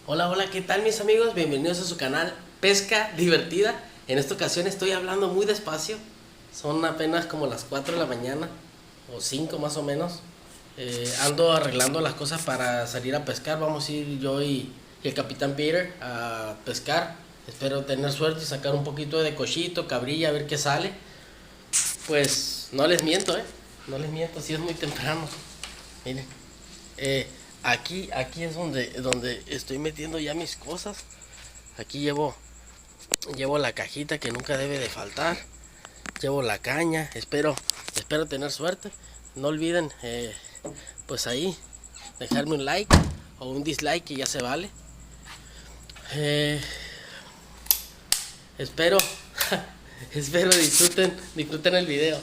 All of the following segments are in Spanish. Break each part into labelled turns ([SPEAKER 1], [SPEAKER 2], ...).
[SPEAKER 1] Hola, hola, ¿qué tal mis amigos? Bienvenidos a su canal Pesca Divertida. En esta ocasión estoy hablando muy despacio. Son apenas como las 4 de la mañana, o 5 más o menos. Ando arreglando las cosas para salir a pescar. Vamos a ir yo y el capitán Peter a pescar. Espero tener suerte y sacar un poquito de cochito, cabrilla, a ver qué sale. Pues no les miento, no les miento, sí es muy temprano. Miren, aquí es donde estoy metiendo ya mis cosas. Aquí llevo la cajita que nunca debe de faltar. Llevo la caña, espero tener suerte. No olviden, pues ahí, dejarme un like o un dislike que ya se vale. Eh, espero, espero disfruten el video.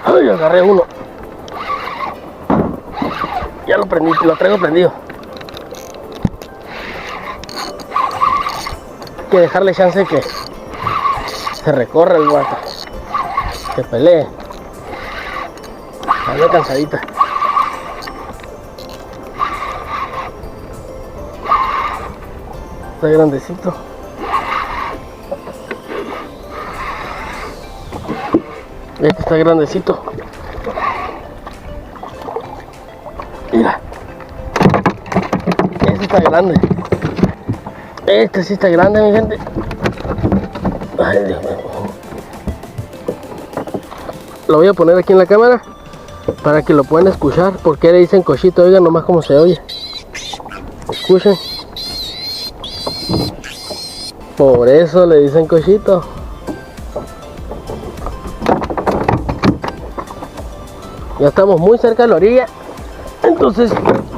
[SPEAKER 1] Ay, agarré uno. Ya lo prendí, lo traigo prendido. Hay que dejarle chance que se recorra el guato, que pelee. Está cansadita. Está grandecito. Este está grandecito. Mira. Este está grande. Este sí está grande, mi gente. Ay, Dios mío. Lo voy a poner aquí en la cámara para que lo puedan escuchar. ¿Por qué le dicen cochito? Oigan nomás cómo se oye. Escuchen. Por eso le dicen cochito. Ya estamos muy cerca de la orilla. Entonces,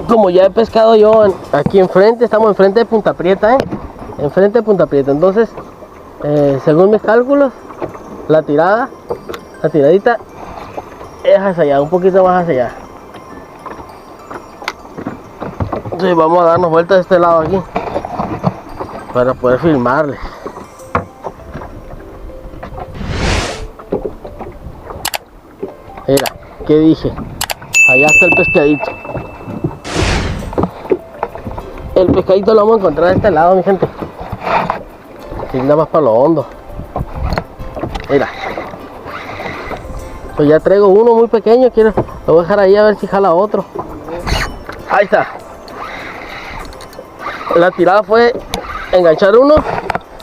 [SPEAKER 1] como ya he pescado yo aquí enfrente, estamos enfrente de Punta Prieta, enfrente de Punta Prieta. Entonces, según mis cálculos, la tiradita es hacia allá, un poquito más hacia allá. Entonces vamos a darnos vueltas de este lado aquí para poder filmarles. Mira, ¿qué dije? Allá está el pescadito. El pescadito lo vamos a encontrar de este lado, mi gente. Aquí nada más para lo hondo. Mira. Pues ya traigo uno muy pequeño. Lo voy a dejar ahí a ver si jala otro. Ahí está. La tirada fue enganchar uno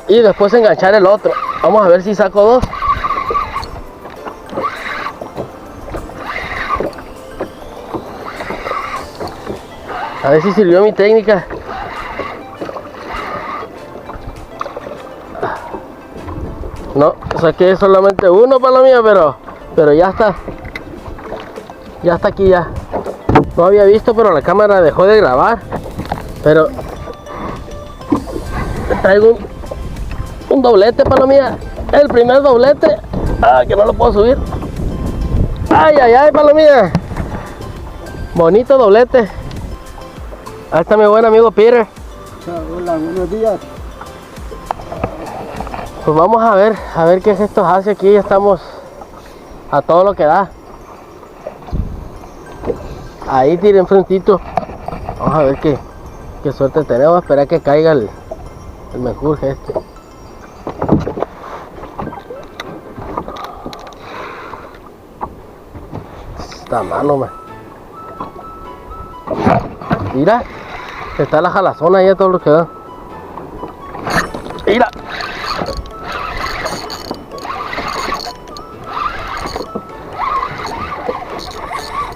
[SPEAKER 1] y después enganchar el otro. Vamos a ver si saco dos. A ver si sirvió mi técnica. No, saqué solamente uno para la mía, pero ya está. Ya está aquí ya. No había visto, pero la cámara dejó de grabar. Pero traigo un doblete para la mía. El primer doblete. Ah, que no lo puedo subir. Ay, ay, ay, para la mía. Bonito doblete. Ahí está mi buen amigo Peter.
[SPEAKER 2] Hola, buenos días.
[SPEAKER 1] Pues vamos a ver qué gestos hace aquí. Ya estamos a todo lo que da. Ahí tiré enfrentito. Vamos a ver qué suerte tenemos. A esperar que caiga el menjurje este. Está malo, man. Mira. Está la jalazona ahí a todo lo que da. Mira.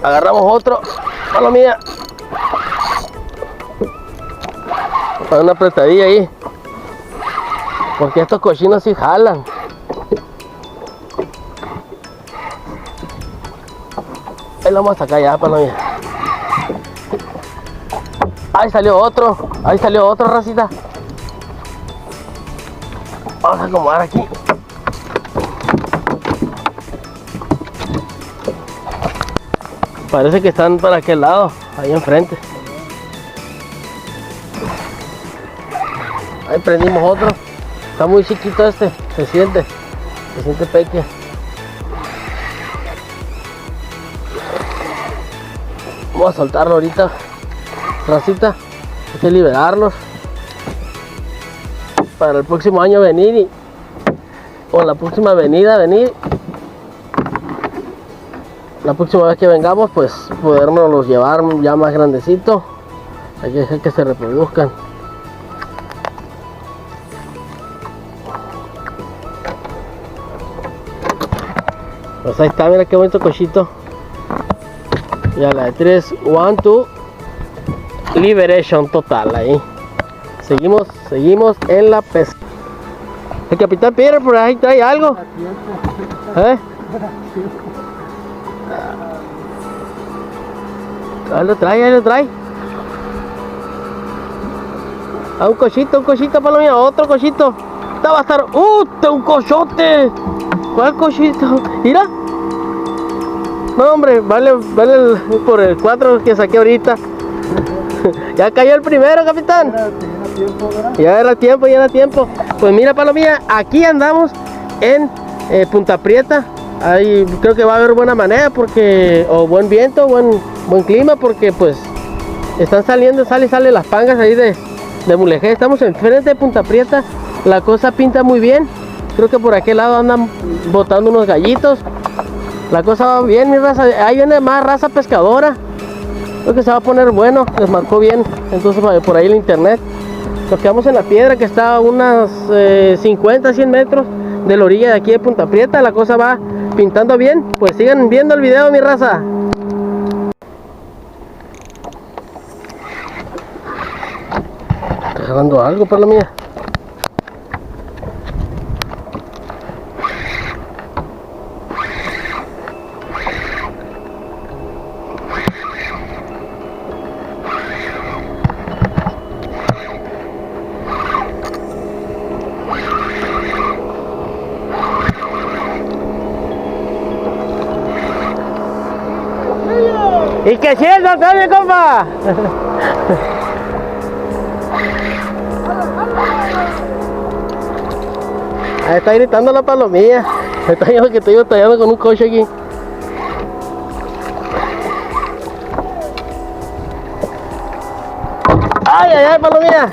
[SPEAKER 1] Agarramos otro. Mala mía. Para una apretadilla ahí. Porque estos cochinos sí jalan. Ahí lo vamos a sacar ya, para mía. Ahí salió otro, racita. Vamos a acomodar aquí. Parece que están para aquel lado, ahí enfrente. Ahí prendimos otro. Está muy chiquito este, se siente pequeño. Vamos a soltarlo ahorita, racita. Hay que liberarlos para el próximo año venir o la próxima venida venir. La próxima vez que vengamos, pues podernos los llevar ya más grandecitos. Hay que dejar que se reproduzcan. Pues ahí está, mira qué bonito cochito. Y a la de 3, 1, 2, liberation total ahí. Seguimos en la pesca. El capitán Peter por ahí trae algo. ¿Eh? Ahí lo trae. Ah, un cochito, palomilla, otro cochito. Esta va a estar. Un cochote. ¿Cuál cochito? Mira. No, hombre, vale por el 4 que saqué ahorita. Ya cayó el primero, capitán. Ya era tiempo. Pues mira, palomilla, aquí andamos en Punta Prieta. Ahí creo que va a haber buena manera porque, o buen viento, buen clima, porque pues están saliendo, sale las pangas ahí de Mulegé. Estamos enfrente de Punta Prieta. La cosa pinta muy bien. Creo que por aquel lado andan botando unos gallitos. La cosa va bien, mi raza. Ahí viene más raza pescadora. Creo que se va a poner bueno. Les marcó bien. Entonces por ahí el internet. Nos quedamos en la piedra que está a unas 50, 100 metros de la orilla de aquí de Punta Prieta. La cosa va pintando bien. Pues sigan viendo el video, mi raza. Está agarrando algo, por la mía. Y que sienta también, compa. Ahí está gritando la palomilla. Está yo que estoy batallando con un coche aquí. Ay, palomilla.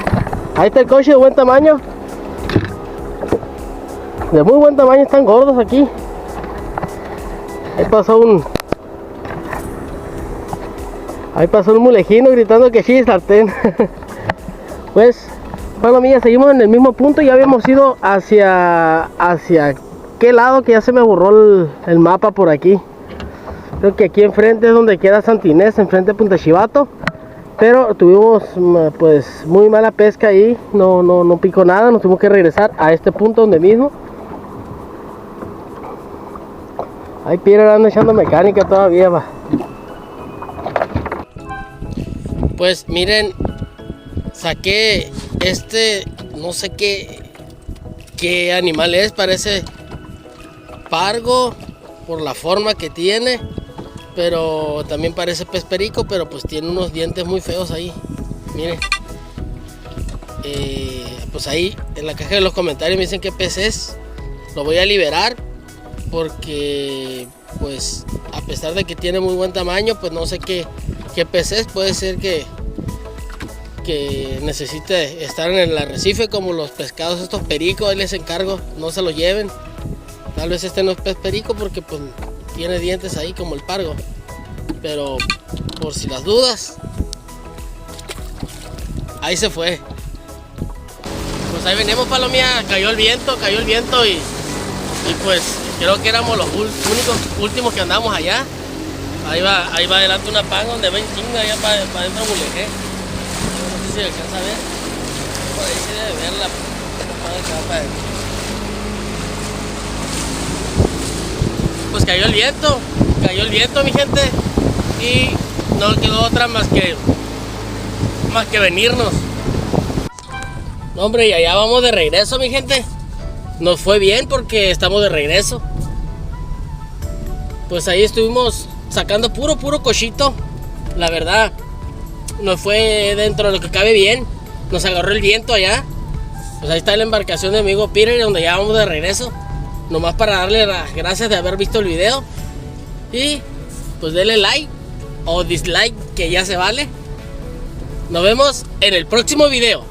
[SPEAKER 1] Ahí está el coche de buen tamaño. De muy buen tamaño, están gordos aquí. Ahí pasó un mulejino gritando que sí, sartén. Pues, palomilla, seguimos en el mismo punto. Ya habíamos ido hacia qué lado, que ya se me borró el mapa por aquí. Creo que aquí enfrente es donde queda Santa Inés, enfrente de Punta Chivato. Pero tuvimos pues muy mala pesca ahí, no picó nada. Nos tuvimos que regresar a este punto donde mismo. Ahí Peter anda echando mecánica todavía, va. Pues miren, saqué no sé qué animal es, parece pargo por la forma que tiene, pero también parece pez perico, pero pues tiene unos dientes muy feos ahí. Miren, pues ahí en la caja de los comentarios me dicen qué pez es. Lo voy a liberar porque pues a pesar de que tiene muy buen tamaño, pues no sé qué pez es. Puede ser que necesite estar en el arrecife como los pescados estos pericos. Ahí les encargo, no se lo lleven. Tal vez este no es pez perico porque pues tiene dientes ahí como el pargo, pero por si las dudas, ahí se fue. Pues ahí venimos, palomía. Cayó el viento y pues creo que éramos los últimos que andamos allá. Ahí va adelante una panga donde ven chinga allá para adentro Mulegé. No sé si alcanza a ver. Por ahí se debe ver la panga que va para adentro. Pues cayó el viento, mi gente, y no quedó otra más que venirnos. No, hombre, y allá vamos de regreso, mi gente. Nos fue bien porque estamos de regreso. Pues ahí estuvimos sacando puro cochito. La verdad, nos fue dentro de lo que cabe bien. Nos agarró el viento allá. Pues ahí está la embarcación de mi amigo Peter, donde ya vamos de regreso. Nomás para darle las gracias de haber visto el video. Y pues denle like o dislike, que ya se vale. Nos vemos en el próximo video.